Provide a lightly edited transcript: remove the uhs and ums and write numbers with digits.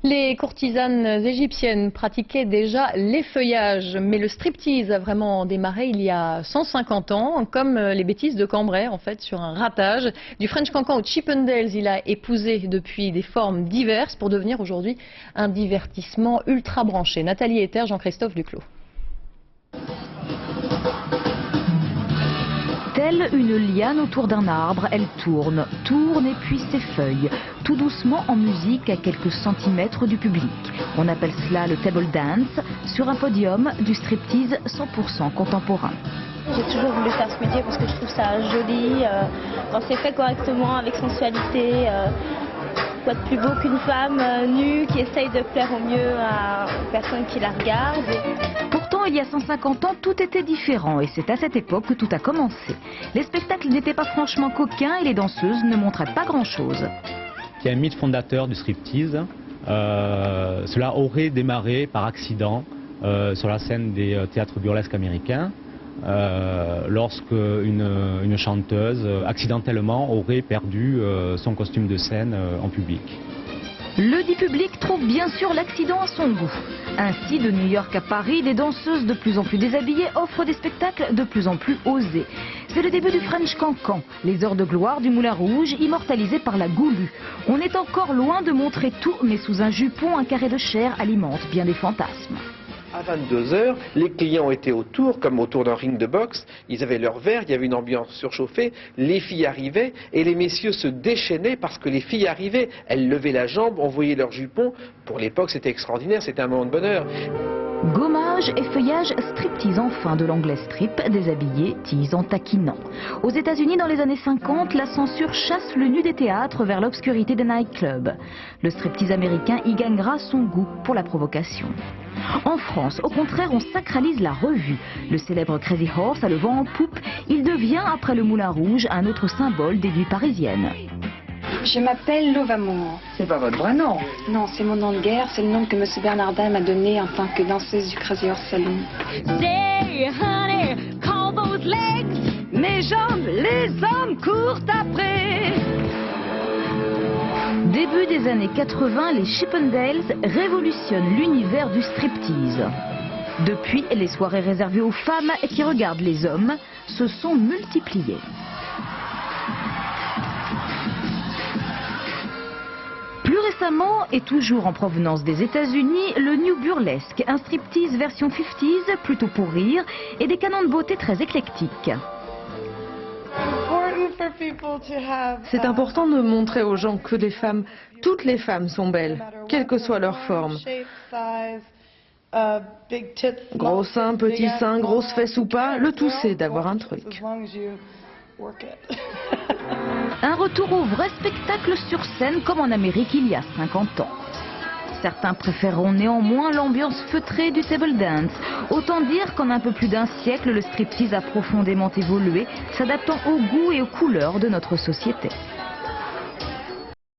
Les courtisanes égyptiennes pratiquaient déjà l'effeuillage, mais le striptease a vraiment démarré il y a 150 ans, comme les bêtises de Cambrai, en fait, sur un ratage. Du French Cancan au Chippendales, il a épousé depuis des formes diverses pour devenir aujourd'hui un divertissement ultra branché. Nathalie Ether, Jean-Christophe Duclos. Telle une liane autour d'un arbre, elle tourne et puis s'effeuille, tout doucement en musique à quelques centimètres du public. On appelle cela le table dance, sur un podium du striptease 100% contemporain. J'ai toujours voulu faire ce métier parce que je trouve ça joli, quand c'est fait correctement, avec sensualité. Quoi de plus beau qu'une femme nue qui essaye de plaire au mieux aux personnes qui la regardent. Pourtant, il y a 150 ans, tout était différent et c'est à cette époque que tout a commencé. Les spectacles n'étaient pas franchement coquins et les danseuses ne montraient pas grand-chose. Il y a un mythe fondateur du striptease. Cela aurait démarré par accident sur la scène des théâtres burlesques américains. Lorsque une chanteuse accidentellement aurait perdu son costume de scène en public. Le dit public trouve bien sûr l'accident à son goût. Ainsi, de New York à Paris, des danseuses de plus en plus déshabillées offrent des spectacles de plus en plus osés. C'est le début du French Cancan, les heures de gloire du Moulin Rouge, immortalisées par la Goulue. On est encore loin de montrer tout, mais sous un jupon, un carré de chair alimente bien des fantasmes. À 22 h, les clients étaient autour, comme autour d'un ring de boxe. Ils avaient leur verre, il y avait une ambiance surchauffée. Les filles arrivaient et les messieurs se déchaînaient parce que les filles arrivaient. Elles levaient la jambe, on voyait leur jupon. Pour l'époque, c'était extraordinaire, c'était un moment de bonheur. Gommage, effeuillage, striptease enfin, de l'anglais strip, déshabillé, tease en taquinant. Aux États-Unis, dans les années 50, la censure chasse le nu des théâtres vers l'obscurité des nightclubs. Le striptease américain y gagnera son goût pour la provocation. En France, au contraire, on sacralise la revue. Le célèbre Crazy Horse a le vent en poupe. Il devient, après le Moulin Rouge, un autre symbole des nuits parisiennes. Je m'appelle Lovamour. C'est pas votre vrai nom? Non, c'est mon nom de guerre, c'est le nom que M. Bernardin m'a donné en tant que danseuse du Crazy Horse Saloon. Say, honey, call those legs. Mes jambes, les hommes courent après. Début des années 80, les Chippendales révolutionnent l'univers du striptease. Depuis, les soirées réservées aux femmes qui regardent les hommes se sont multipliées. Plus récemment, et toujours en provenance des États-Unis, le New Burlesque, un striptease version 50s, plutôt pour rire, et des canons de beauté très éclectiques. C'est important de montrer aux gens que les femmes, toutes les femmes sont belles, quelle que soit leur forme. Gros seins, petits seins, grosses fesses ou pas, le tout c'est d'avoir un truc. Un retour au vrai spectacle sur scène comme en Amérique il y a 50 ans. Certains préféreront néanmoins l'ambiance feutrée du table dance. Autant dire qu'en un peu plus d'un siècle, le striptease a profondément évolué, s'adaptant aux goûts et aux couleurs de notre société.